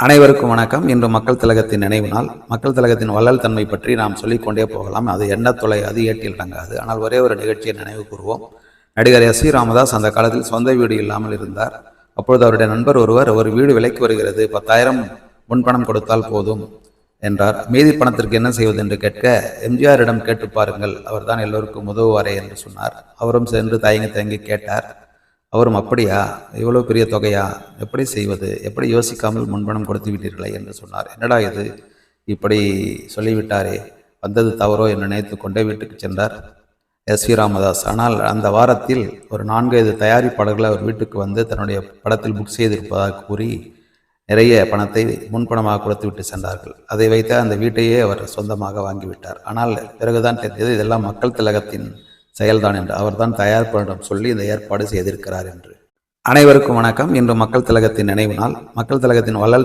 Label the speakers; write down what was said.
Speaker 1: அனைவருக்கும் வணக்கம். இன்று மக்கள் திலகத்தின் நினைவு நாள். மக்கள் திலகத்தின் வள்ளல் தன்மை பற்றி நாம் சொல்லிக்கொண்டே போகலாம். அது எண்ணத்தொலை, அது ஏட்டில் அடங்காது. ஆனால் ஒரே ஒரு நிகழ்ச்சியை நினைவு கூறுவோம். நடிகர் எஸ். வி. ராமதாஸ் அந்த காலத்தில் சொந்த வீடு இல்லாமல் இருந்தார். அப்பொழுது அவருடைய நண்பர் ஒருவர், ஒரு வீடு விலைக்கு வருகிறது, 10,000 முன்பணம் கொடுத்தால் போதும் என்றார். மீதி பணத்திற்கு என்ன செய்வது என்று கேட்க, எம்ஜிஆரிடம் கேட்டு பாருங்கள், அவர்தான் எல்லோருக்கும் உதவுவாரே என்று சொன்னார். அவரும் சென்று தயங்கி கேட்டார். அவரும், அப்படியா, இவ்வளவு பெரிய தொகையா, எப்படி செய்வது, எப்படி யோசிக்காமல் முன்பணம் கொடுத்து விட்டீர்களே என்று சொன்னார். என்னடா இது, இப்படி சொல்லிவிட்டாரே, வந்தது தவறோ என்று நினைத்து கொண்டே வீட்டுக்கு சென்றார் எஸ். வி. ராமதாஸ். ஆனால் அந்த வாரத்தில் ஒரு 4-5 தயாரிப்பாளர்கள் அவர் வீட்டுக்கு வந்து தன்னுடைய படத்தில் புக் செய்திருப்பதாக கூறி நிறைய பணத்தை முன்பணமாக கொடுத்து விட்டு சென்றார்கள். அதை வைத்து அந்த வீட்டையே அவர் சொந்தமாக வாங்கிவிட்டார். ஆனால் பிறகுதான் தெரிந்தது, இதெல்லாம் மக்கள் திலகத்தின் செயல்தான் என்று. அவர்தான் தயாரிப்பாளரிடம் சொல்லி இந்த ஏற்பாடு செய்திருக்கிறார் என்று. அனைவருக்கும் வணக்கம். இன்று மக்கள் திலகத்தின் நினைவு நாள். மக்கள் திலகத்தின் வள்ளல்